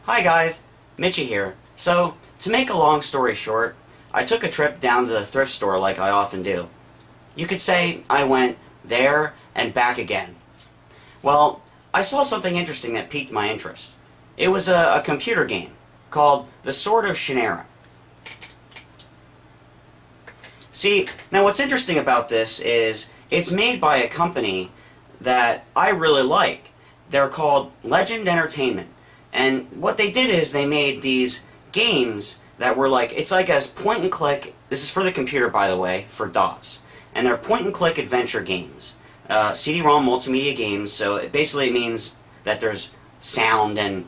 Hi guys, Mitchie here. So, to make a long story short, I took a trip down to the thrift store like I often do. You could say I went there and back again. Well, I saw something interesting that piqued my interest. It was a computer game called the Sword of Shannara. See, now what's interesting about this is it's made by a company that I really like. They're called Legend Entertainment. And what they did is they made these games that were like, it's like a point and click, this is for the computer by the way, for DOS. And they're point and click adventure games. CD-ROM multimedia games, so it basically means that there's sound and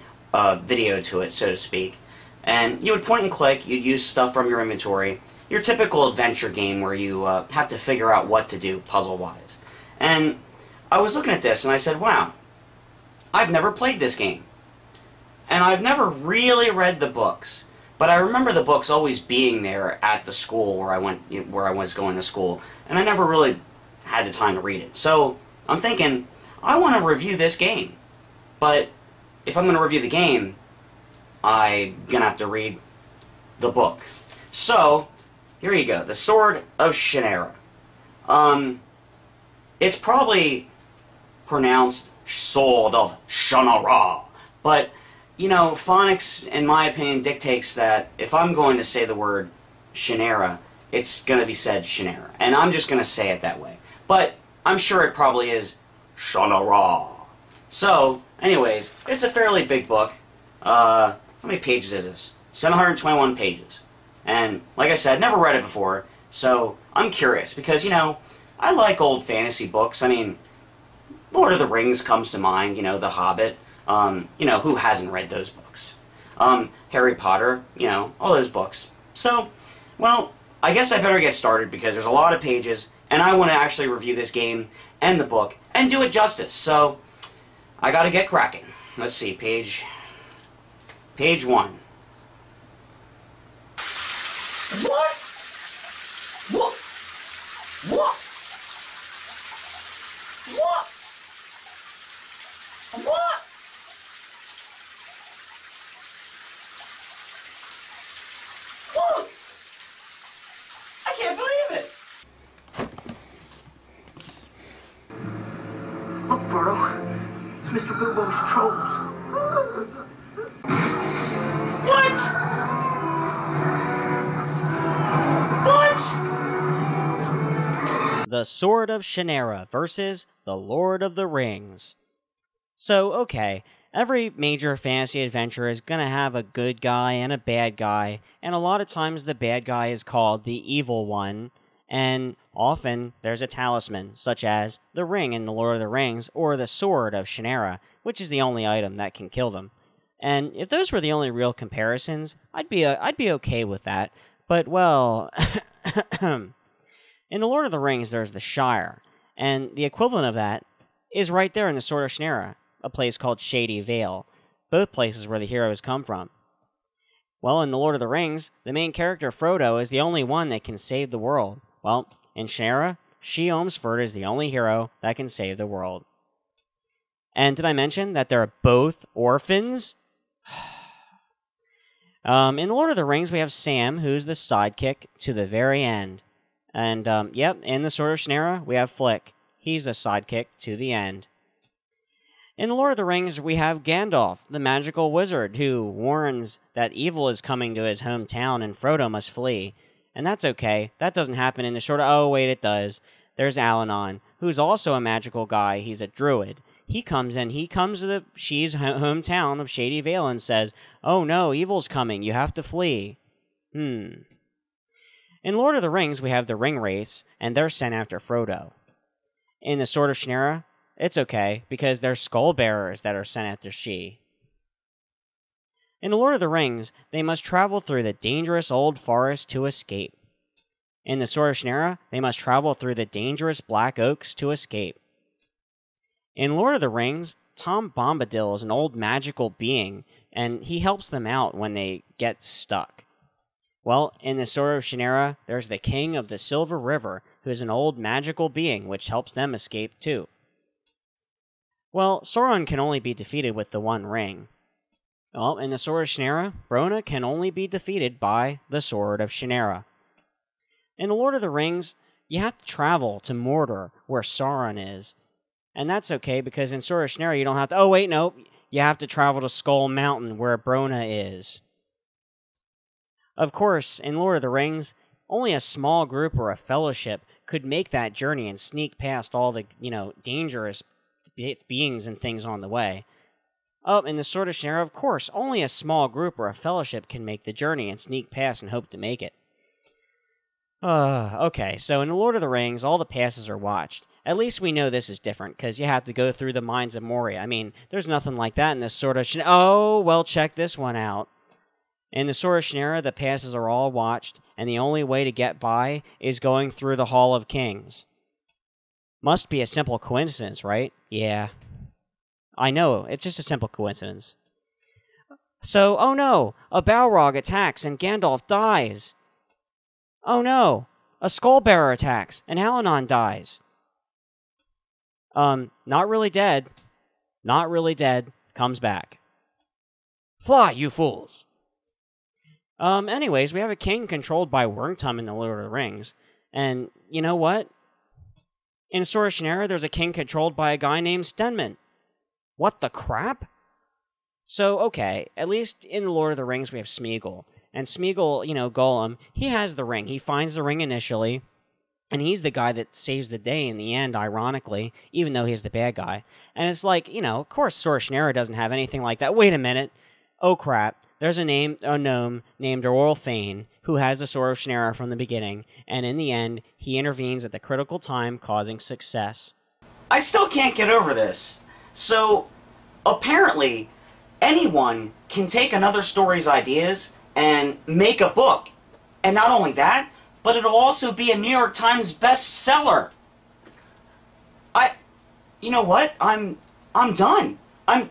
video to it, so to speak. And you would point and click, you'd use stuff from your inventory. Your typical adventure game where you have to figure out what to do puzzle-wise. And I was looking at this and I said, wow, I've never played this game. And I've never really read the books, but I remember the books always being there at the school where I was going to school, and I never really had the time to read it. So I'm thinking, I want to review this game, but if I'm going to review the game, I'm going to have to read the book. So here you go, the Sword of Shannara. It's probably pronounced Sword of Shannara, but you know, phonics, in my opinion, dictates that if I'm going to say the word Shannara, it's going to be said Shannara. And I'm just going to say it that way. But I'm sure it probably is Shannara. So, anyways, it's a fairly big book. How many pages is this? 721 pages. And, like I said, never read it before, so I'm curious. Because, you know, I like old fantasy books. I mean, Lord of the Rings comes to mind, you know, The Hobbit. You know, who hasn't read those books? Harry Potter, you know, all those books. So, well, I guess I better get started because there's a lot of pages, and I want to actually review this game and the book and do it justice. So, I gotta get cracking. Let's see, page 1. What? What? What? What? What? Whoa! I can't believe it! Look, Frodo. It's Mr. Bilbo's trolls. What? What? The Sword of Shannara versus the Lord of the Rings. So, okay, every major fantasy adventure is gonna have a good guy and a bad guy, and a lot of times the bad guy is called the evil one, and often there's a talisman, such as the ring in The Lord of the Rings, or the Sword of Shannara, which is the only item that can kill them. And if those were the only real comparisons, I'd be okay with that, but, well, in The Lord of the Rings there's the Shire, and the equivalent of that is right there in the Sword of Shannara, a place called Shady Vale, both places where the heroes come from. Well, in The Lord of the Rings, the main character, Frodo, is the only one that can save the world. Well, in Shannara, She-Omsford is the only hero that can save the world. And did I mention that they're both orphans? In The Lord of the Rings, we have Sam, who's the sidekick to the very end. And, yep, in the Sword of Shannara, we have Flick. He's a sidekick to the end. In The Lord of the Rings, we have Gandalf, the magical wizard, who warns that evil is coming to his hometown and Frodo must flee. And that's okay. That doesn't happen in the short... Oh, wait, it does. There's Alanon, who's also a magical guy. He's a druid. He comes to the She's hometown of Shady Vale and says, oh no, evil's coming. You have to flee. In Lord of the Rings, we have the Ring Wraiths, and they're sent after Frodo. In the Sword of Shannara, it's okay, because they're skull bearers that are sent after She. In The Lord of the Rings, they must travel through the dangerous old forest to escape. In the Sword of Shannara, they must travel through the dangerous black oaks to escape. In Lord of the Rings, Tom Bombadil is an old magical being, and he helps them out when they get stuck. Well, in the Sword of Shannara, there's the King of the Silver River, who is an old magical being which helps them escape too. Well, Sauron can only be defeated with the One Ring. Well, in the Sword of Shannara, Brona can only be defeated by the Sword of Shannara. In The Lord of the Rings, you have to travel to Mordor, where Sauron is. And that's okay, because in Sword of Shannara, you don't have to... Oh, wait, no. You have to travel to Skull Mountain, where Brona is. Of course, in Lord of the Rings, only a small group or a fellowship could make that journey and sneak past all the, dangerous beings and things on the way. Oh, in the Sword of Shannara, of course, only a small group or a fellowship can make the journey and sneak past and hope to make it. Okay, so in The Lord of the Rings, all the passes are watched. At least we know this is different, because you have to go through the Mines of Moria. I mean, there's nothing like that in this Sword of Shannara. Oh, well, check this one out. In the Sword of Shannara, the passes are all watched, and the only way to get by is going through the Hall of Kings. Must be a simple coincidence, right? Yeah. I know, it's just a simple coincidence. So, oh no, a Balrog attacks and Gandalf dies. Oh no, a Skullbearer attacks and Alanon dies. Not really dead. Not really dead. Comes back. Fly, you fools! Anyways, we have a king controlled by Wormtongue in The Lord of the Rings. And, you know what? In Sword of Shannara, there's a king controlled by a guy named Stenman. What the crap? So, okay, at least in The Lord of the Rings we have Smeagol. And Smeagol, Gollum, he has the ring. He finds the ring initially, and he's the guy that saves the day in the end, ironically, even though he's the bad guy. And it's like, of course Sword of Shannara doesn't have anything like that. Wait a minute. Oh crap. There's a gnome named Orlfane who has the Sword of Shannara from the beginning, and in the end, he intervenes at the critical time, causing success. I still can't get over this. So, apparently, anyone can take another story's ideas and make a book. And not only that, but it'll also be a New York Times bestseller. You know what? I'm done. I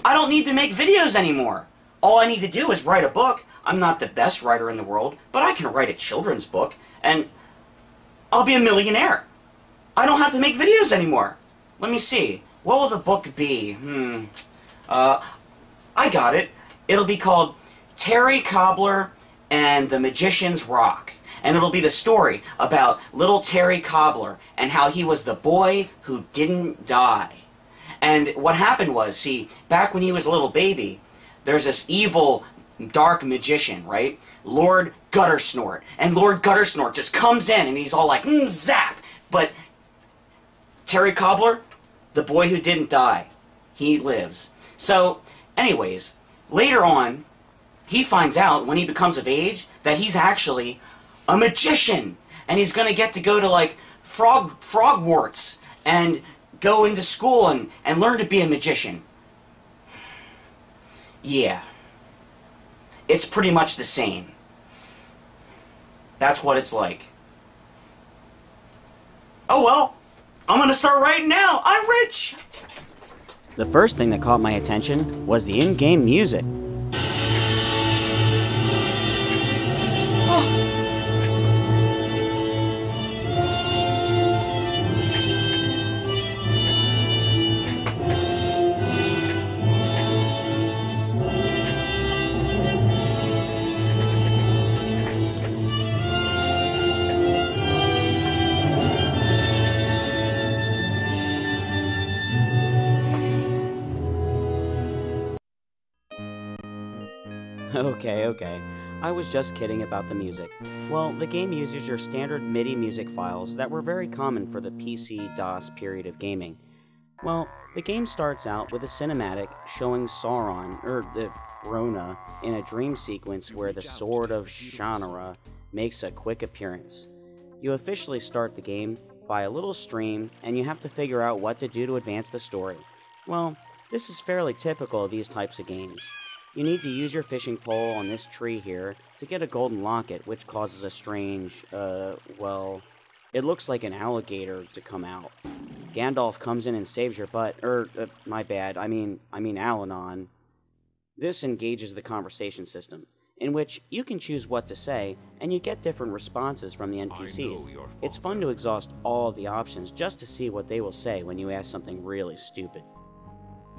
don't need to make videos anymore. All I need to do is write a book. I'm not the best writer in the world, but I can write a children's book, and I'll be a millionaire. I don't have to make videos anymore. Let me see. What will the book be? I got it. It'll be called Terry Cobbler and the Magician's Rock. And it'll be the story about little Terry Cobbler and how he was the boy who didn't die. And what happened was, see, back when he was a little baby, there's this evil, dark magician, right? Lord Guttersnort. And Lord Guttersnort just comes in and he's all like, zap! But Terry Cobbler, the boy who didn't die, he lives. So, anyways, later on, he finds out when he becomes of age that he's actually a magician. And he's going to get to go to, like, Frogwarts and go into school and learn to be a magician. Yeah. It's pretty much the same. That's what it's like. Oh well, I'm gonna start writing now. I'm rich! The first thing that caught my attention was the in-game music. Okay. I was just kidding about the music. Well, the game uses your standard MIDI music files that were very common for the PC-DOS period of gaming. Well, the game starts out with a cinematic showing Sauron, Brona, in a dream sequence where the Sword of Shannara makes a quick appearance. You officially start the game by a little stream, and you have to figure out what to do to advance the story. Well, this is fairly typical of these types of games. You need to use your fishing pole on this tree here to get a golden locket, which causes a strange, it looks like an alligator to come out. Gandalf comes in and saves your butt, my bad, I mean Alanon. This engages the conversation system, in which you can choose what to say, and you get different responses from the NPCs. It's fun to exhaust all of the options just to see what they will say when you ask something really stupid.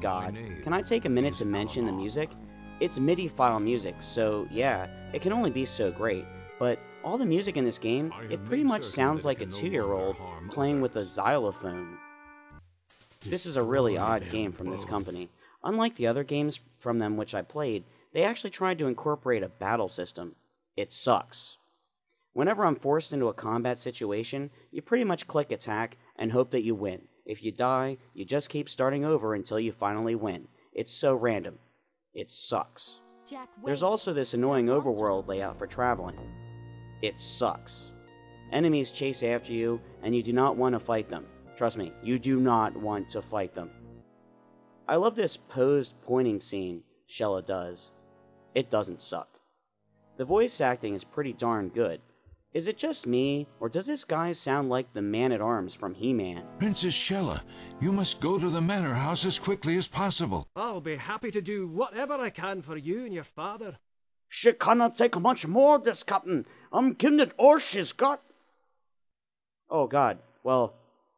God, can I take a minute to mention the music? It's MIDI file music, so yeah, it can only be so great, but all the music in this game, it pretty much sounds like a 2-year-old playing with a xylophone. This is a really odd game from this company. Unlike the other games from them which I played, they actually tried to incorporate a battle system. It sucks. Whenever I'm forced into a combat situation, you pretty much click attack and hope that you win. If you die, you just keep starting over until you finally win. It's so random. It sucks. There's also this annoying overworld layout for traveling. It sucks. Enemies chase after you, and you do not want to fight them. Trust me, you do not want to fight them. I love this posed pointing scene Shella does. It doesn't suck. The voice acting is pretty darn good. Is it just me, or does this guy sound like the Man-at-Arms from He-Man? Princess Shella, you must go to the manor house as quickly as possible. I'll be happy to do whatever I can for you and your father. She cannot take much more, this captain. I'm kindred all she's got. Oh, God. Well,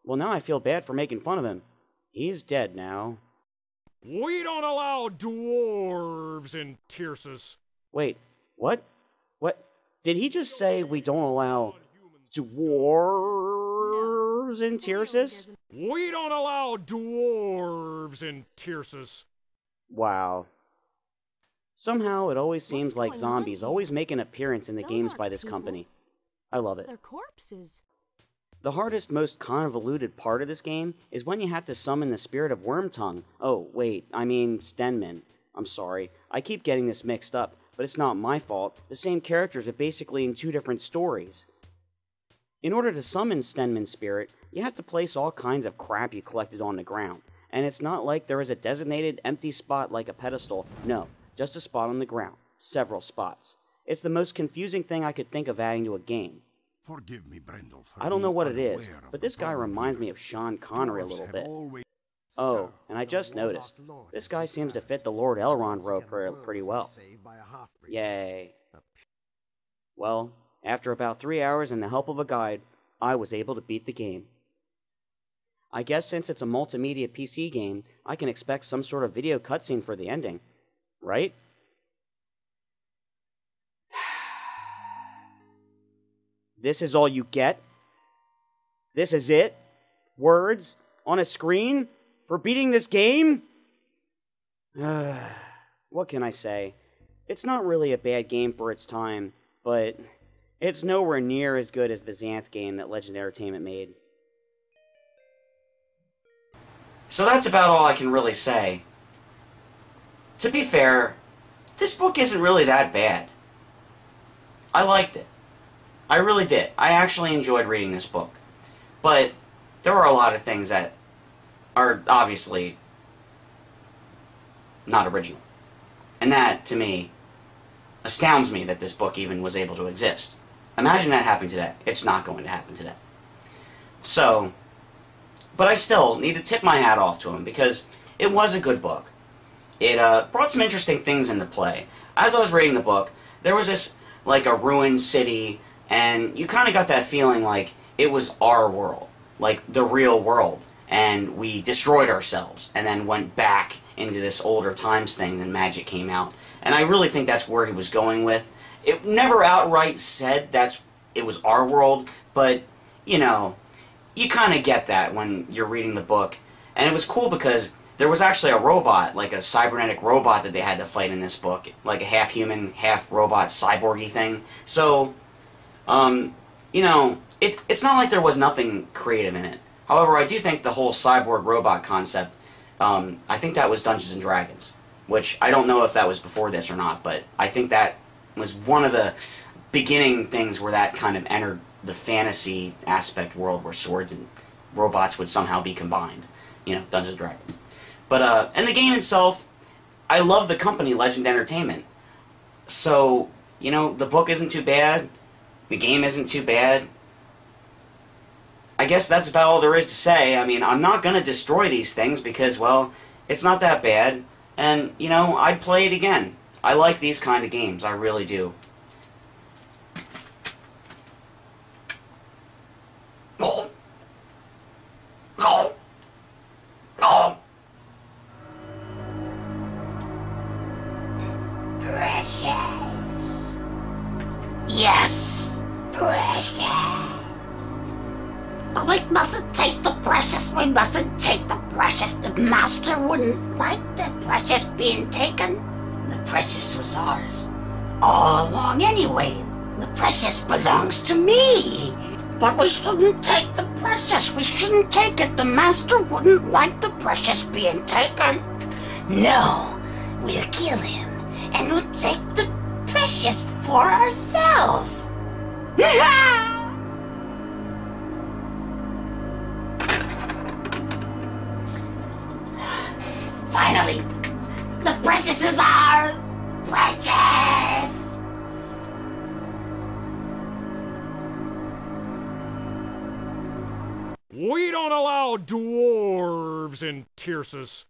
now I feel bad for making fun of him. He's dead now. We don't allow dwarves in Tyrsis. Wait, what? What? Did he just say we don't allow dwarves in Tyrsis? We don't allow dwarves in Tyrsis. Wow. Somehow it always seems like zombies always make an appearance in the games by this company. I love it. They're corpses. The hardest, most convoluted part of this game is when you have to summon the spirit of Wormtongue. Oh, wait, I mean Stenman. I'm sorry, I keep getting this mixed up, but it's not my fault. The same characters are basically in 2 different stories. In order to summon Stenman's spirit, you have to place all kinds of crap you collected on the ground. And it's not like there is a designated empty spot like a pedestal. No, just a spot on the ground. Several spots. It's the most confusing thing I could think of adding to a game. Forgive me, Brendel. I don't know what it is, but this guy reminds me of Sean Connery a little bit. Oh, and I just noticed, this guy seems to fit the Lord Elrond role pretty well. Yay. Well, after about 3 hours and the help of a guide, I was able to beat the game. I guess since it's a multimedia PC game, I can expect some sort of video cutscene for the ending, right? This is all you get? This is it? Words? On a screen? For beating this game? What can I say? It's not really a bad game for its time, but it's nowhere near as good as the Xanth game that Legend Entertainment made. So that's about all I can really say. To be fair, this book isn't really that bad. I liked it. I really did. I actually enjoyed reading this book. But there are a lot of things that are obviously not original. And that, to me, astounds me that this book even was able to exist. Imagine that happening today. It's not going to happen today. So, but I still need to tip my hat off to him because it was a good book. It brought some interesting things into play. As I was reading the book, there was this, like, a ruined city, and you kind of got that feeling like it was our world, like the real world, and we destroyed ourselves, and then went back into this older times thing, then magic came out. And I really think that's where he was going with. It never outright said it was our world, but, you know, you kind of get that when you're reading the book. And it was cool because there was actually a robot, like a cybernetic robot that they had to fight in this book, like a half-human, half-robot cyborgy thing. So, you know, it's not like there was nothing creative in it. However, I do think the whole cyborg robot concept, I think that was Dungeons & Dragons, which I don't know if that was before this or not, but I think that was one of the beginning things where that kind of entered the fantasy aspect world where swords and robots would somehow be combined. You know, Dungeons & Dragons. But, and the game itself, I love the company, Legend Entertainment. So, you know, the book isn't too bad. The game isn't too bad. I guess that's about all there is to say. I mean, I'm not going to destroy these things because, well, it's not that bad. And, you know, I'd play it again. I like these kind of games. I really do. Precious, we mustn't take the precious. The master wouldn't like the precious being taken. The precious was ours all along anyways. The precious belongs to me. But we shouldn't take the precious. We shouldn't take it. The master wouldn't like the precious being taken. No, we'll kill him, and we'll take the precious for ourselves. Finally, the precious is ours. Precious! We don't allow dwarves in Tyrsis.